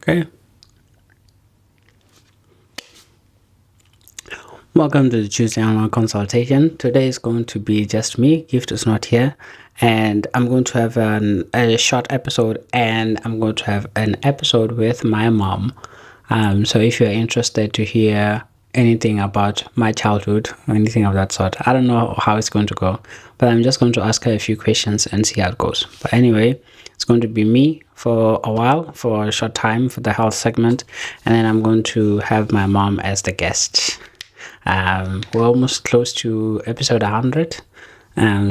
Okay. Welcome to the Tuesday online consultation. Today is going to be just me. Gift is not here, and I'm going to have a short episode, and I'm going to have an episode with my mom. So if you're interested to hear anything about my childhood or anything of that sort, I don't know how it's going to go, but I'm just going to ask her a few questions and see how it goes. But anyway, it's going to be me for a while, for a short time, for the health segment, and then I'm going to have my mom as the guest. We're almost close to episode 100.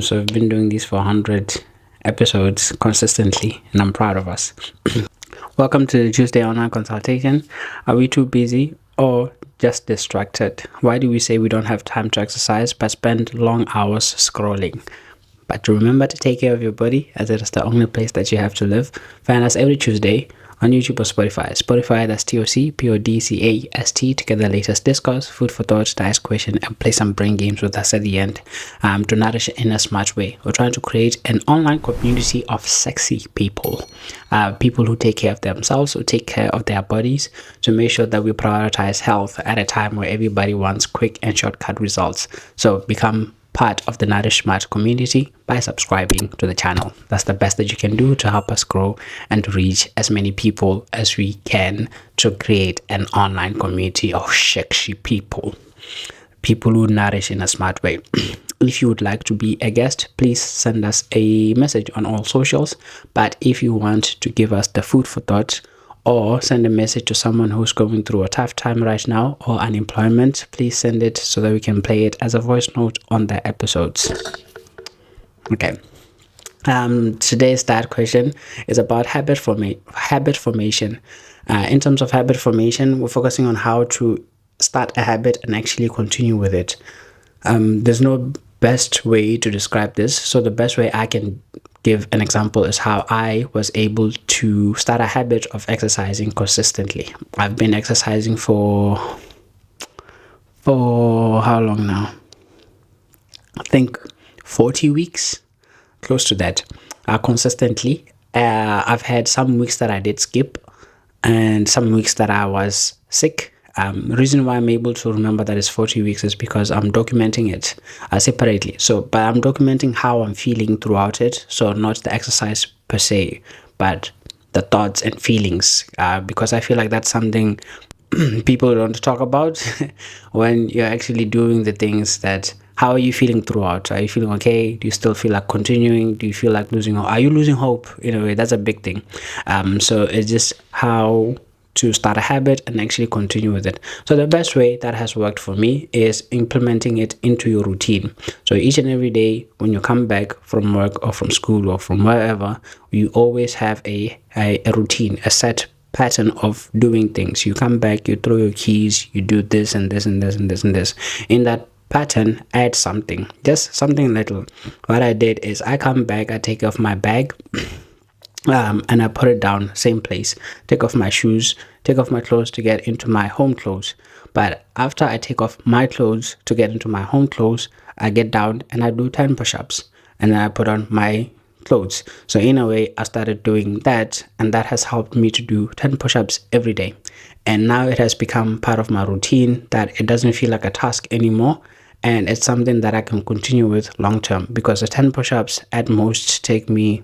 So we've been doing these for 100 episodes consistently, and I'm proud of us. Welcome to the Tuesday online consultation. Are we too busy or just distracted? Why do we say we don't have time to exercise but spend long hours scrolling? But remember to take care of your body, as it is the only place that you have to live. Find us every Tuesday on YouTube or Spotify. Spotify, that's TOCEp PODACST, to get the latest discourse, food for thought, to ask questions, and play some brain games with us at the end, to nourish in a smart way. We're trying to create an online community of sexy people, people who take care of themselves, who take care of their bodies, to make sure that we prioritize health at a time where everybody wants quick and shortcut results. So become part of the Nourishmart community by subscribing to the channel. That's the best that you can do to help us grow and to reach as many people as we can, to create an online community of sexy people who nourish in a smart way. If you would like to be a guest, please send us a message on all socials. But if you want to give us the food for thought, or send a message to someone who's going through a tough time right now, or unemployment, please send it so that we can play it as a voice note on the episodes. Okay. Today's third question is about habit formation. In terms of habit formation, we're focusing on how to start a habit and actually continue with it. There's no best way to describe this, so the best way I can give an example is how I was able to start a habit of exercising consistently. I've been exercising for how long now? I think 40 weeks, close to that, consistently. I've had some weeks that I did skip, and some weeks that I was sick. Reason why I'm able to remember that it's 40 weeks is because I'm documenting it separately. But I'm documenting how I'm feeling throughout it. So not the exercise per se, but the thoughts and feelings. Because I feel like that's something people don't talk about when you're actually doing the things. That how are you feeling throughout? Are you feeling okay? Do you still feel like continuing? Do you feel like losing hope? Are you losing hope? In a way, that's a big thing. So it's just how to start a habit and actually continue with it. So the best way that has worked for me is implementing it into your routine. So each and every day when you come back from work or from school or from wherever, you always have a routine, a set pattern of doing things. You come back, you throw your keys, you do this and this and this and this and this. In that pattern, add something, just something little. What I did is I come back, I take off my bag, and I put it down, same place. Take off my shoes, take off my clothes to get into my home clothes. But after I take off my clothes to get into my home clothes, I get down and I do 10 push-ups, and then I put on my clothes. So in a way, I started doing that, and that has helped me to do 10 push-ups every day. And now it has become part of my routine, that it doesn't feel like a task anymore. And it's something that I can continue with long term, because the 10 push-ups at most take me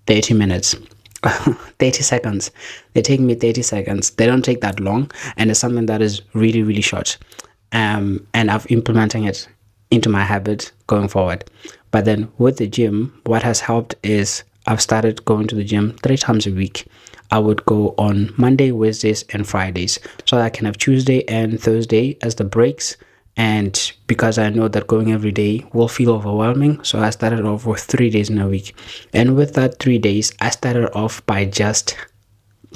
30 minutes. 30 seconds. They take me 30 seconds. They don't take that long, and it's something that is really, really short. And I've implementing it into my habit going forward. But then with the gym, what has helped is I've started going to the gym 3 times a week. I would go on Monday, Wednesdays, and Fridays, so that I can have Tuesday and Thursday as the breaks. And because I know that going every day will feel overwhelming, so I started off with 3 days in a week. And with that 3 days, I started off by just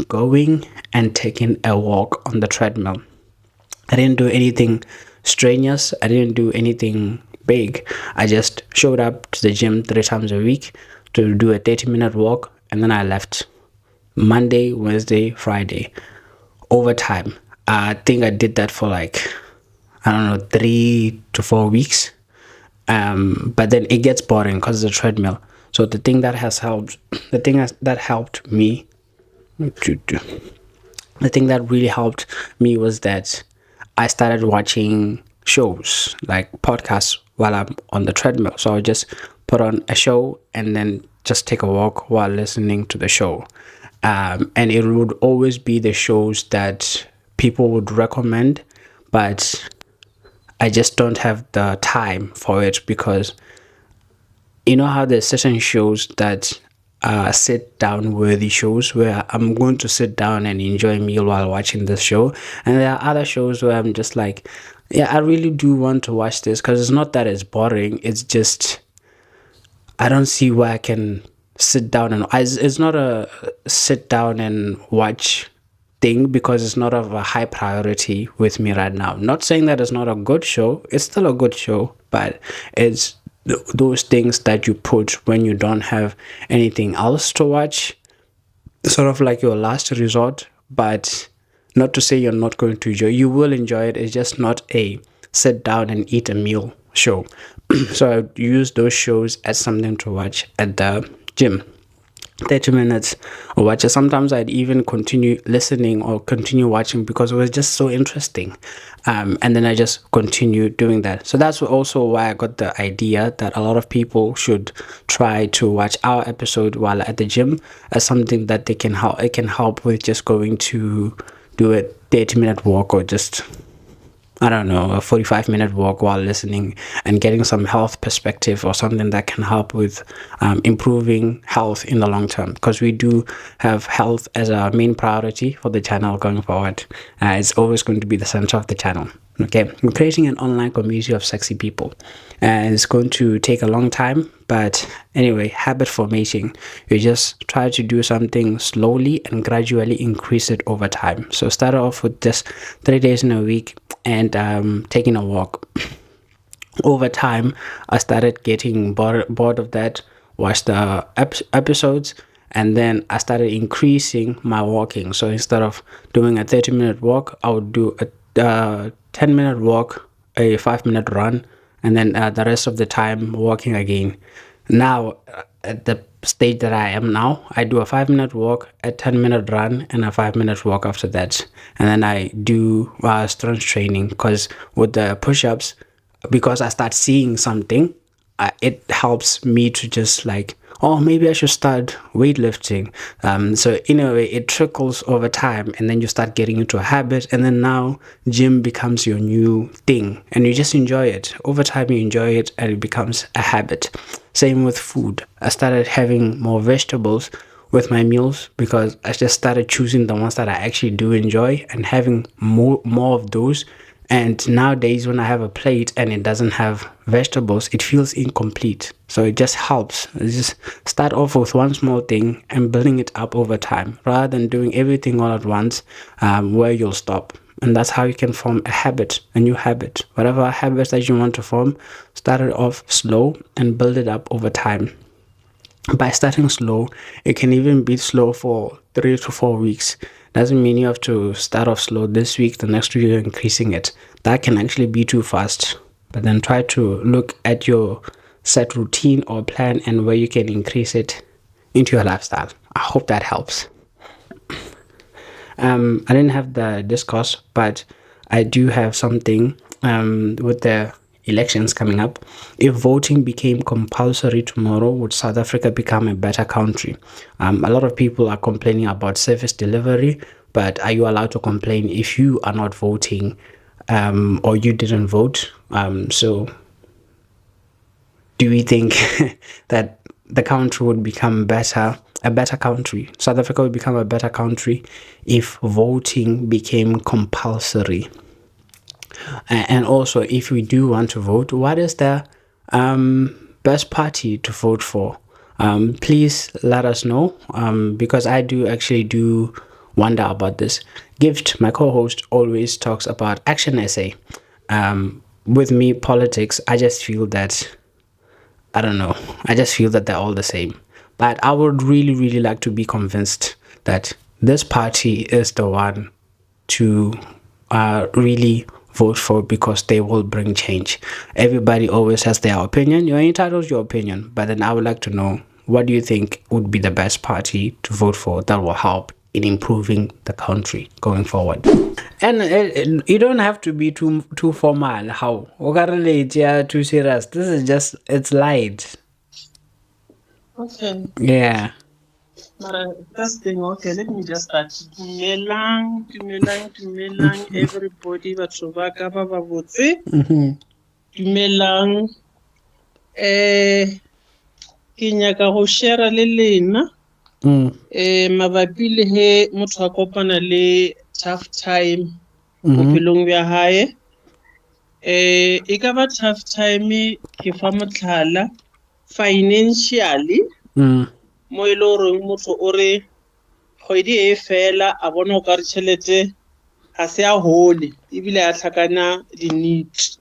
going and taking a walk on the treadmill. I didn't do anything strenuous. I didn't do anything big. I just showed up to the gym 3 times a week to do a 30-minute walk, and then I left. Monday, Wednesday, Friday. Over time, I think I did that for like, I don't know, 3 to 4 weeks. But then it gets boring because it's a treadmill. So the thing that helped me The thing that really helped me was that I started watching shows like podcasts while I'm on the treadmill. So I would just put on a show and then just take a walk while listening to the show. And it would always be the shows that people would recommend, but I just don't have the time for it, because you know how there's certain shows that are sit down worthy shows where I'm going to sit down and enjoy a meal while watching this show, and there are other shows where I'm just like, yeah, I really do want to watch this, because it's not that it's boring, it's just I don't see where I can sit down and it's not a sit down and watch thing, because it's not of a high priority with me right now. Not saying that it's not a good show, it's still a good show, but it's those things that you put when you don't have anything else to watch, sort of like your last resort. But not to say you're not going to enjoy, you will enjoy it, it's just not a sit down and eat a meal show. So I use those shows as something to watch at the gym. 30 minutes or watch it. Sometimes I'd even continue listening or continue watching because it was just so interesting. And then I just continue doing that. So that's also why I got the idea that a lot of people should try to watch our episode while at the gym as something that they can help. It can help with just going to do a 30-minute walk, or just, I don't know, a 45-minute walk while listening and getting some health perspective, or something that can help with improving health in the long term, because we do have health as our main priority for the channel going forward. It's always going to be the center of the channel. Okay, we're creating an online community of sexy people, and it's going to take a long time, but anyway, habit formation, you just try to do something slowly and gradually increase it over time. So start off with just 3 days in a week and taking a walk. Over time, I started getting bored of that, watched the episodes, and then I started increasing my walking. So instead of doing a 30-minute walk, I would do a 10-minute walk, a 5-minute run, and then the rest of the time walking again. Now, at the stage that I am now, I do a 5-minute walk, a 10-minute run, and a 5-minute walk after that. And then I do strength training, because with the push-ups, because I start seeing something, it helps me to just like, oh, maybe I should start weightlifting. So in a way, it trickles over time, and then you start getting into a habit, and then now gym becomes your new thing, and you just enjoy it. Over time, you enjoy it, and it becomes a habit. Same with food. I started having more vegetables with my meals, because I just started choosing the ones that I actually do enjoy and having more of those. And nowadays, when I have a plate and it doesn't have vegetables, it feels incomplete. So it just helps. Just start off with one small thing and building it up over time, rather than doing everything all at once, where you'll stop. And that's how you can form a habit, a new habit. Whatever habits that you want to form, start it off slow and build it up over time. By starting slow, it can even be slow for 3 to 4 weeks. Doesn't mean you have to start off slow this week, the next week you're increasing it. That can actually be too fast. But then try to look at your set routine or plan and where you can increase it into your lifestyle. I hope that helps. I didn't have the discourse, but I do have something with the elections coming up. If voting became compulsory tomorrow, would South Africa become a better country? A lot of people are complaining about service delivery, but are you allowed to complain if you are not voting or you didn't vote? So do we think that the country would become a better country? South Africa would become a better country if voting became compulsory? And also, if we do want to vote, what is the best party to vote for? Please let us know, because I do wonder about this. Gift, my co-host, always talks about action essay. With me, politics, I just feel that, I don't know, I just feel that they're all the same. But I would really, really like to be convinced that this party is the one to really vote for, because they will bring change. Everybody always has their opinion. You're entitled to your opinion, but then I would like to know, what do you think would be the best party to vote for that will help in improving the country going forward. And you don't have to be too formal. How? Too serious. This is just, it's light. Okay. Yeah. First thing, okay, let me just start. Dumelang, everybody, batho ba ka ba botse. Dumelang. Ke nyaka go share le lena. Mabapi le he motho a kopana le tough time bophelong bja hae. E ka ba tough time ke fa motlhala financially. Mo e le gore motho o re kgwedi e fela a bona o ka re tšhelete ga se a hole ebile a tlhakana di-needs.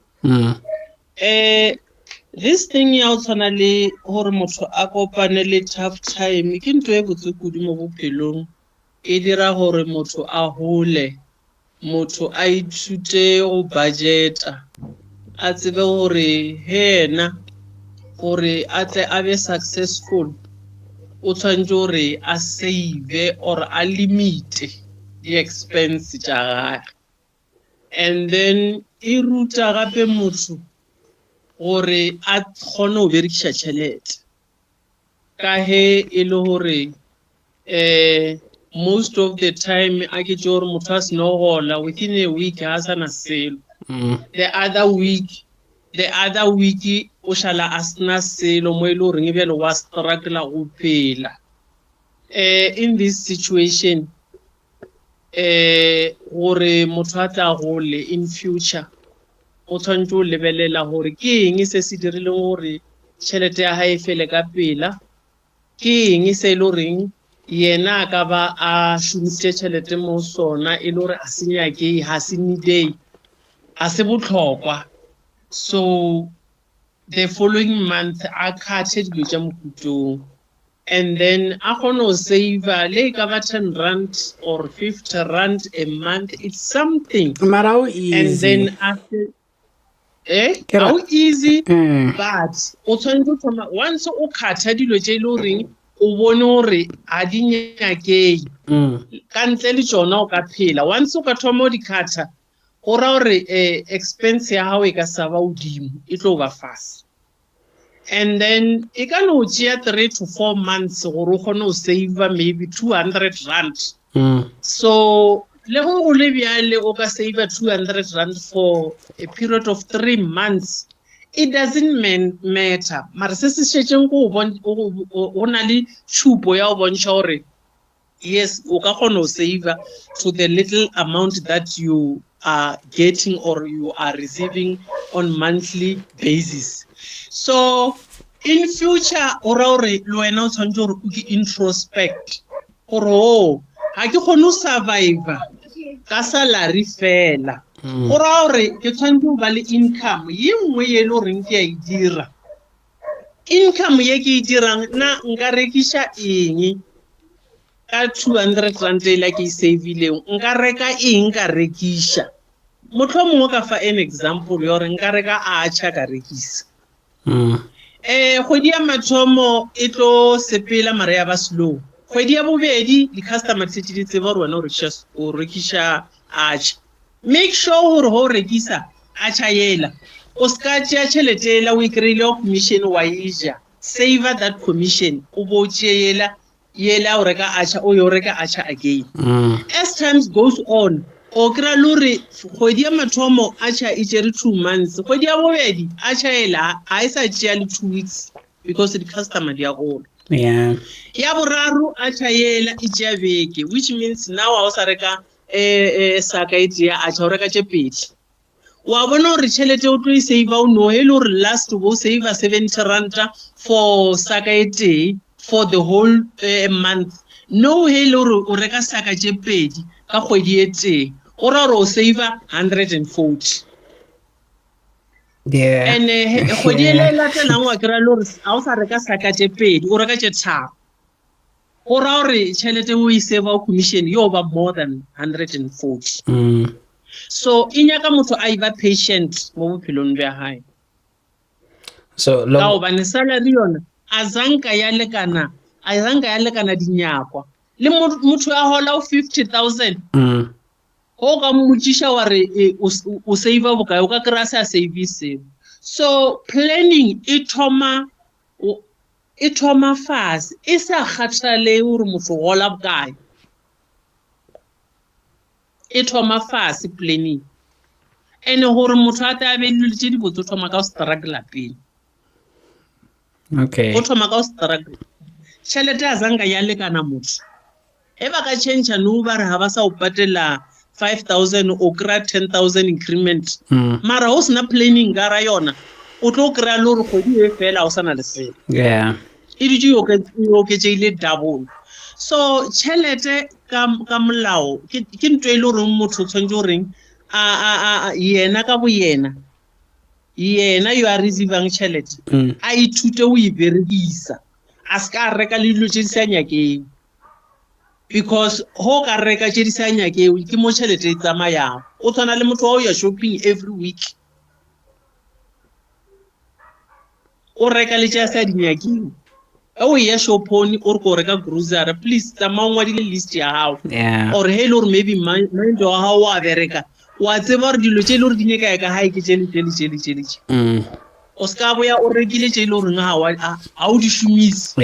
This thing ya o tshwana le gore motho a kopane le tough time ke ntho e botse kudu mo bophelong. E dira gore motho a hole, motho a ithute go budgeta, a tsebe gore he ena gore a tle a be successful o tshwanetse gore a save or a limite di-expense tša gage. And then e ruta gape motho gore a kgone go berekiša tšhelete ka he e le gore most of the time a ke tše gore motho a se no gola within a week ga sa na selo. The other week o šala a sena selo mo e le goreng e bjale wa struggla go phela. In this situation gore motho a tla gole in future o tshwanetse o lebelela gore ke eng se se dirileng gore tšhelete ya hae fele ka pela, ke eng se e le goreng yena a ka ba a šomisitše tšhelete mo sona e le gore a se nyakei, ga se needei, a se bohlokwa. So the following month a kgathe dilo tša mokutong, and then a kgone go save le ka ba 10 rand or 50 rand a month. It's something. Mara how easy. And then after how easy, but o tshwanetse thoma once o kgatha dilo tše e le goreng o bone gore a di nyakei ka ntle le tšona o ka phela. Once o ka thoma o di kgatha go ra gore expense ya gago e ka sa ba godimo, e tlo ba fast. And then e ka no tšea 3 to 4 months gore o kgone go save maybe 200 rand. So le go le bjale o ka save 200 rand for a period of 3 months, it doesn't matter. Mara se se šetšeng go na le tšhupo ya go bontšha gore yes o ka kgona go save to the little amount that you are getting or you are receiving on monthly basis. So in future o ra gore le wena o tshwanetse gore o ke introspect gore o ga ke kgone go survive ka salary fela, o ra gore ke tshwanetse go ba le income ye nngwe ye le goreng ke a e dira. Income ye ke e dirang na nka rekiša eng ka 200 rand e la ke e savileng, nka reka eng ka rekiša. Mohlomongwe ka fa an example ya gore nka reka acha ka rekisa. Kgwedi ya mathomo e tlo sepela mara ya ba slow. Kgwedi ya bobedi di-customer tšetše di tseba gore wena o rekiša acha. Make sure gore ho rekisa acha yela o ska tšea tšhelete ela o e kry-ile commission wa ija, save that commission o bo tšea yela o reka acha o yo reka acha again. As times goes on o kry-a le gore kgwedi ya mathomo acha e tšere 2 months, kgwedi ya bobedi acha ela ga e sa tšea le 2 weeks because di-customer di a gola. Ya boraro acha yela e tšea beke, which means now ha o sa reka saka e tšea acha o reka tše pedi. Wa bona gore tšhelete o tlo e save o no e le gore last bo save 70 ranta for saka e tee for the whole month. No he le gore o reka saka tše pedi ka kgwedi e tee o ra gore o save 140. And kgwedi e le latelang wa kry-a le gore ga o sa reka saka tše pedi o reka tše tharo, go ra gore tšhelete o e save o commission yo ba more than 140. So e nyaka motho a iba patient mo bophelong bja hae. So ka gobane salary yona a zanka ya lekana dinyakwa. le motho a hola 50,000 o ka mmotsisha wa re o save bokae o ka kra sa save seo. So planning e thoma fast e sa kgathale hore motho o hola bokae. E thoma fast planning ene hore motho a ta be le tse di botse thoma ka struggle pele. Okay. O thoma ka struggle. Tšhelete a zanga ya lekana motho e ba ka change no ba re ha ba sa o patela 5,000 o kra 10,000 increment mara ho sna planning gara yona o tlo kra le re kgwedi e fela o sana le selo. Yeah. E di o ke tseile double. So tšhelete ka molao ke ntwe ile re motho tshwantse o reng a yena ka bo yena you are receiving tšhelete a ithute o e berekisa a ska reka le dilo tse di sa nyakeng because ho ka reka tse di sa nyakeng ke mo tšhelete e tsamayang o tshwana le motho o ya shopping every week o reka le tse sa di nyakeng o ya shoponi o re ko reka grocery please tsamaya o ngwadile list ya hao or hello or maybe mind wa hao wa bereka wa tseba re dilo tse le re di nyaka ka hae ke tse o ska boya o rekile tse le re nga ha o di shumisi.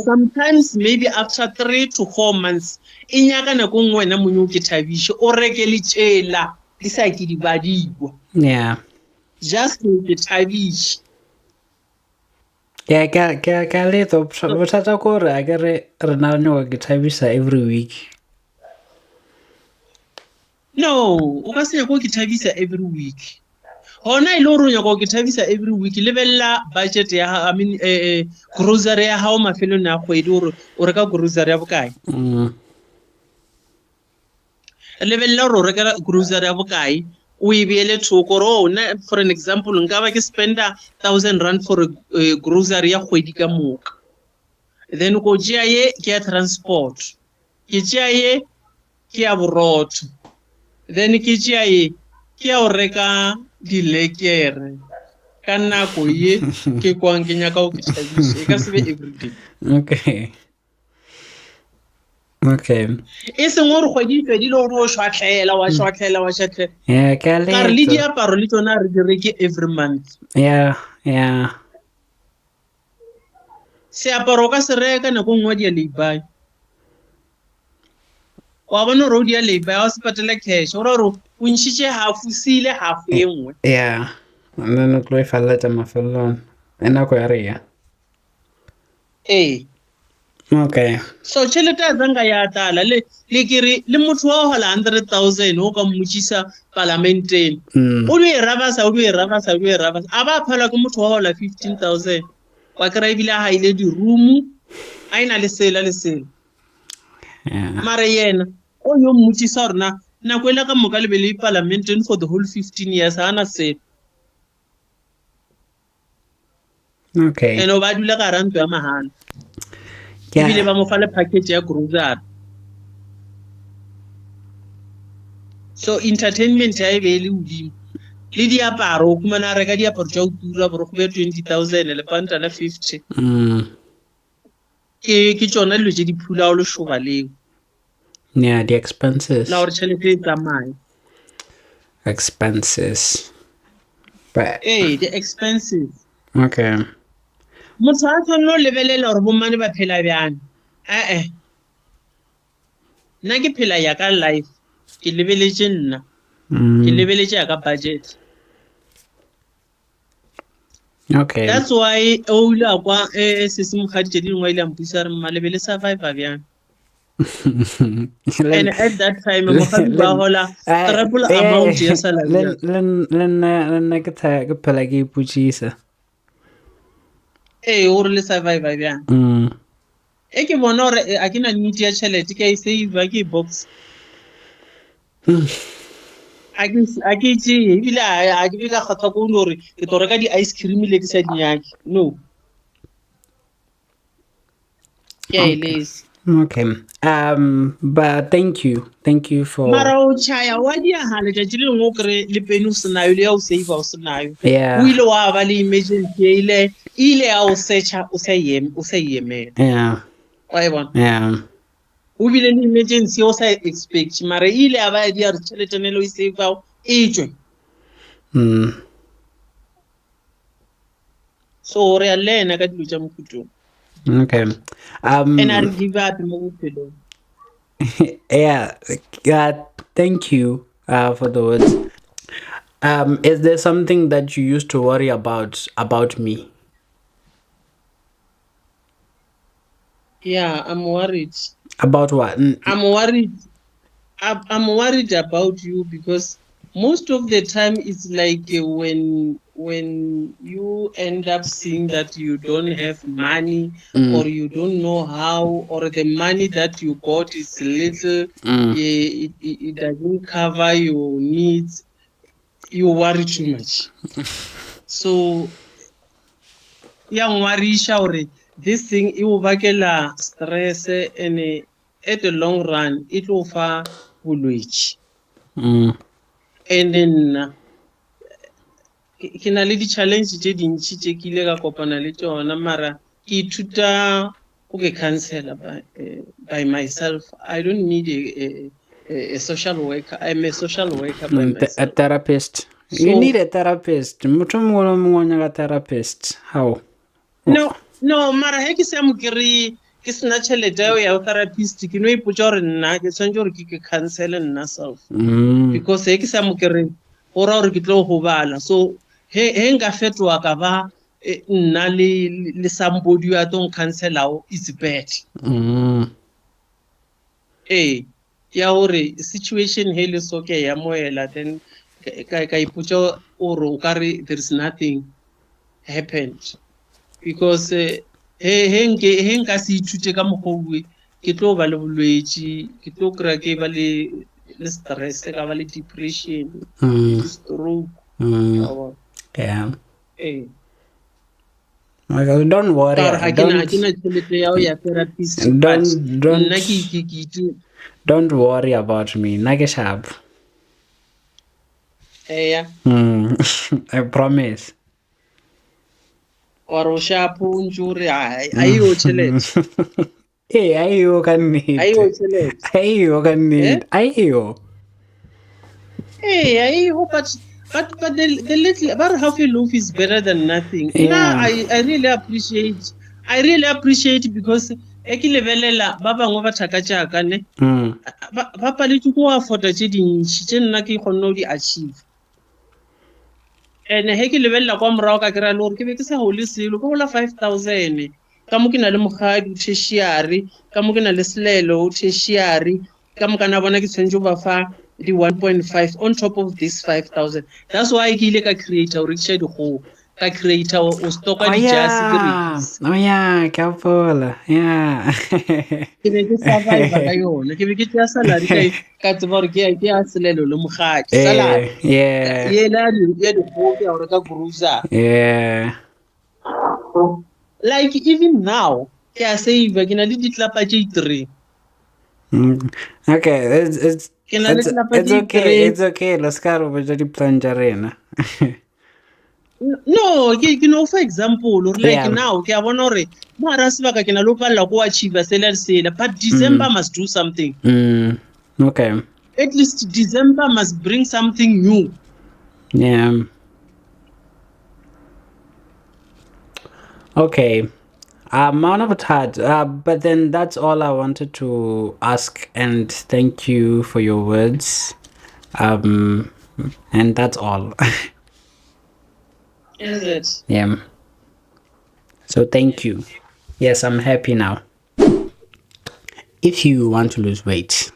Sometimes maybe after 3 to 4 months inyaka na go ngwe na monyo ke thabishe o reke le tshela di sa ke di badikwa just to ke thabishe. Ka letho bothata ko re a ke re na nyo ke thabisa every week. No o ka se go ke thabisa every week hona ile o nya go ke thabisa every week lebella budget ya grocery ya hao mafelo na kgwedi o reka grocery ya bokae lebella o reka grocery ya bokae o e beele thoko ro na for an example nka ba ke spenda 1,000 rand for a grocery ya kgwedi ka moka then go tšea ye ke ya transport ke tšea ye ke ya borotho then ke tšea ye ke ya o reka dilekere ka nako ye ke kwang ke nyaka o ke thabishe ka se be everyday. Okay. E seng gore kgwedi fedile o re o shwatlhela wa ka re le diaparo le tsona re di reke every month. Seaparo ka se reka nako nngwe di a lay-buy wa bona ro di a lay-buy wa se patela cash o re o ntšhitše half sile half e nngwe and then o tlo e falletša mafelelong e nako ya rea. Okay. So tšhelete a zanga ya tala le kere le motho wa hola 100,000 o ka mmotšisa parlamenteng o le rabasa a ba phala ke motho wa hola 15,000 wa kra ebile a haile di room a ina le sela mara yena o yo mmotšisa rena na kwela ka moka le bele parlamenteng for the whole 15 years ana sela. Okay. Eno ba dula ka rantwa ya mahala ebile ba mo fa le package ya grocery. So entertainment ya e be le udimo le diaparo o kumana reka diaparo tša o tura boro go be 20,000 le panta la 50 ke tsona dilo tše di phula o le shoba leo. The expenses. La gore tšhelete e tsamaye. Expenses. But the expenses. Okay. Motho a tshwanela o lebelela gore bomane ba phela bjang. Nna ke phela ya ka life ke lebeletše nna ke lebeletše ya ka budget. Okay. That's why o ile a kwa se se mogadi tše dingwe ile a mpuisa re mma lebele survive bjang. And at that time mogadi ba hola triple amount ya salary. Le nna ke phela ke ipotšisa o re le survive bjang. Ke bona gore a ke na need ya tšhelete ke a e save ke box a ke tšee ebile a ke be ka kgatwa ko gore ke tlo reka di-ice cream le ke sa di nyake no ke a elese. Okay. But thank you for mara o tšhaya wa diaga letšatši le lengwe o kry le pene o senayo le ya o save o senayo o ile wa ba le emergency ile ya o searcha o sa emela. Why one? Yeah. Who will an emergency also expect? Mara ile aba dia tšhelete ne lo e save out e tswe. So re a learn ka dilo tša mofutong. Okay. And I give up mo bophelong. Yeah. Thank you for the words. Is there something that you used to worry about me? Yeah, I'm worried. About what? I'm worried. I'm worried about you because most of the time it's like when you end up seeing that you don't have money or you don't know how, or the money that you got is little, it doesn't cover your needs, you worry too much. So worrisha or this thing it will bakela stress, and at the long run it will fa bolwetši. And then ke na le di-challenge tše dintšhi tše ke ile ka kopana le tšona, mara ke ithuta go ke counselor by myself. I don't need a social worker. I'm a social worker by myself. A therapist. So, you need a therapist. Motho mongwe le mongwe o nyaka therapist. How? No, mara he ke se mo kry ke sena tšhelete eo ya therapist ke no ipotsa gore nna ke tshwanetse gore ke cancele nna self, because he ke sa mo kry go ra gore ke tlo go bala. So he nka fetoga ka ba nna le somebody ya tlo cancelago is bad. Ya gore situation he le so ke ya moela, then ka ipotsa gore o ka re there is nothing happened, because he nka se ithute ka mokgwa ke tlo ba le bolwetši, ke tlo kry ke ba le stress, ka ba le depression, stroke. Yeah. Don't worry. Don't worry about me. Nake sharp. Yeah. I promise. Or sharp unjure ayo tšhelete. Ayo ka nnete. Ayo tšhelete. Ayo ka nnete. Ayo. Ayo, but the little about half a loaf is better than nothing. Yeah. Now I really appreciate. I really appreciate because e ke lebelela ba bangwe ba thaka jaaka ne ba paletse go afforda tše dintšhi tše nna ke kgonne go di achieve. And he ke lebelela kwa morago ka kry-a le gore ke be ke sa gole selo ke gola 5,000 ka mo ke na le mogadi o tertiary, ka mo ke na le selelo o tertiary, ka mo kana bona ke tshwanetse ba fa di 1.5 on top of this 5,000. That's why ke ile ka creator o rekisha dikgogo, ka creator o stocka dijase ke rekisa. Oh yeah, ke a fola. Yeah. Ke be ke survive ka yona, ke be ke tšea salary ka tseba gore ke ya selelo le mogadi salary. Yeah. Ye la ya dikgogo ya go reka grocer. Yeah. Like even now ke a save, ke na le ditlapa tše 3. Okay, it's okay. It's okay. Let's go over the plan jarena. No, no, for example, like now, ke a bona gore mo ara sebaka ke na lo palla go achieve sela, but December must do something. Okay. At least December must bring something new. Yeah. Okay. But then that's all I wanted to ask, and thank you for your words. And that's all. Is it? Yeah. So thank you. Yes, I'm happy now. If you want to lose weight,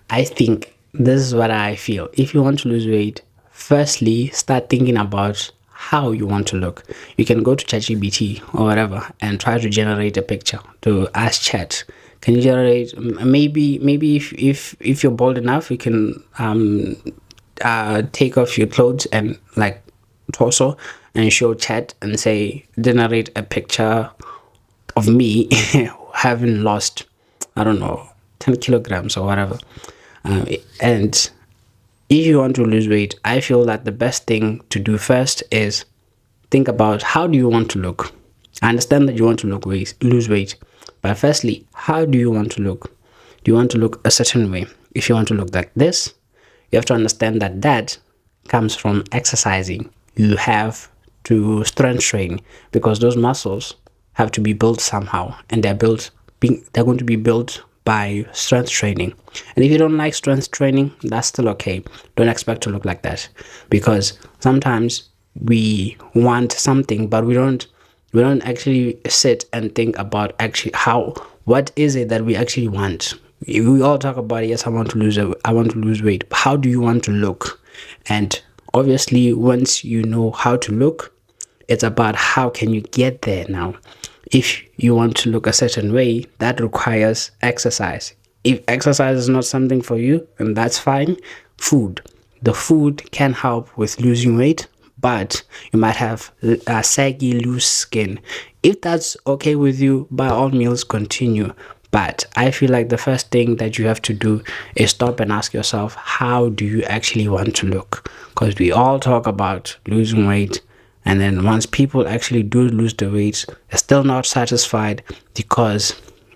I think this is what I feel. If you want to lose weight, firstly, start thinking about how you want to look. You can go to ChatGPT or whatever and try to generate a picture to ask Chat. Can you generate maybe if you're bold enough, you can take off your clothes and like torso and show Chat and say generate a picture of me having lost, I don't know, 10 kilograms or whatever. And if you want to lose weight, I feel that the best thing to do first is think about how do you want to look. I understand that you want to lose weight, but firstly, how do you want to look? Do you want to look a certain way? If you want to look like this, you have to understand that that comes from exercising. You have to strength train, because those muscles have to be built somehow, and they're going to be built by strength training. And if you don't like strength training, that's still okay. Don't expect to look like that, because sometimes we want something, but we don't actually sit and think about actually what is it that we actually want. We all talk about, yes, I want to lose weight. How do you want to look? And obviously, once you know how to look, it's about how can you get there. Now, if you want to look a certain way, that requires exercise. If exercise is not something for you, then that's fine. The food can help with losing weight, but you might have saggy, loose skin. If that's okay with you, by all means continue. But I feel like the first thing that you have to do is stop and ask yourself, how do you actually want to look? Because we all talk about losing weight, and then once people actually do lose the weight, they're still not satisfied, because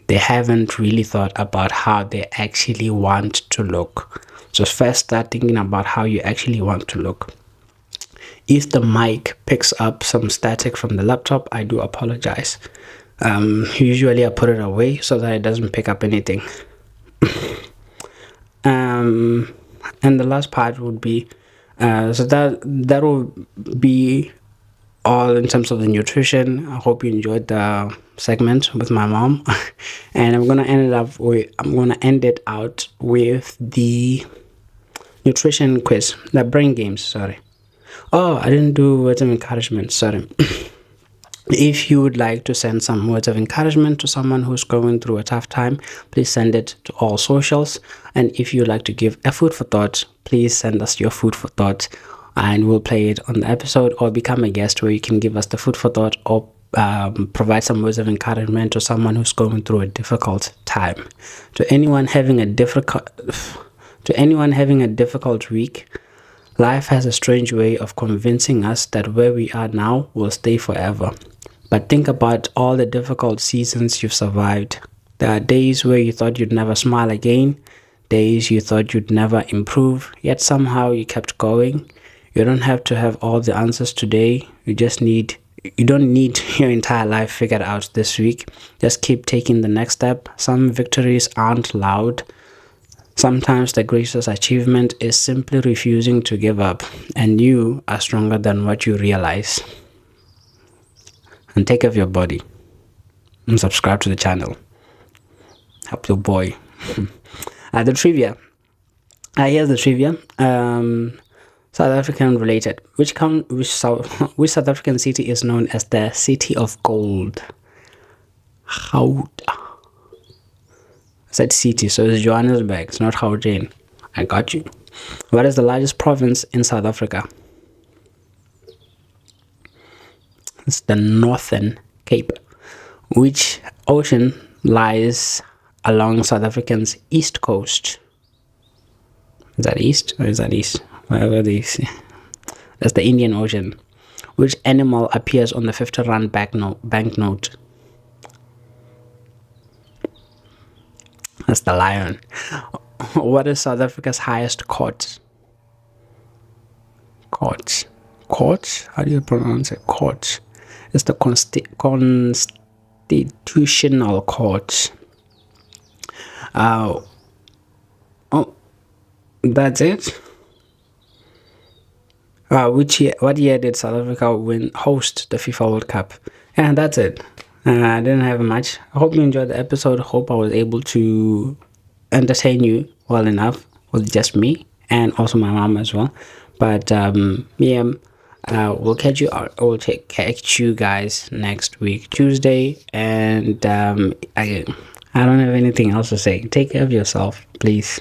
they haven't really thought about how they actually want to look. So first, start thinking about how you actually want to look. If the mic picks up some static from the laptop, I do apologize. Usually I put it away so that it doesn't pick up anything. And the last part would be so that will be all in terms of the nutrition. I hope you enjoyed the segment with my mom. And I'm gonna end it out with the nutrition quiz, the brain games. Sorry. Oh, I didn't do words of encouragement. Sorry. If you would like to send some words of encouragement to someone who's going through a tough time, please send it to all socials. And if you'd like to give a food for thought, please send us your food for thought, and we'll play it on the episode, or become a guest where you can give us the food for thought, or provide some words of encouragement to someone who's going through a difficult time. To anyone having a difficult week, life has a strange way of convincing us that where we are now will stay forever. But think about all the difficult seasons you've survived. There are days where you thought you'd never smile again, days you thought you'd never improve, yet somehow you kept going. You don't have to have all the answers today. You don't need your entire life figured out this week. Just keep taking the next step. Some victories aren't loud. Sometimes the greatest achievement is simply refusing to give up, and you are stronger than what you realize. And take care of your body, and subscribe to the channel. Help your boy. The trivia. Here's the trivia. South African related. Which South African city is known as the City of Gold? Gouda. I said city, so it's Johannesburg. It's not Gauteng. I got you. What is the largest province in South Africa? It's the Northern Cape. Which ocean lies along South Africa's east coast? Is that east or is that east? Wherever they see. That's the Indian Ocean. Which animal appears on the 50 Rand banknote? That's the lion. What is South Africa's highest court? Court? How do you pronounce it? Court. It's the Constitutional Court. Oh, that's it. What year did South Africa host the FIFA World Cup? And that's it. I didn't have much. I hope you enjoyed the episode. Hope I was able to entertain you well enough with just me and also my mom as well. But we'll catch you guys next week, Tuesday. And I don't have anything else to say. Take care of yourself, please.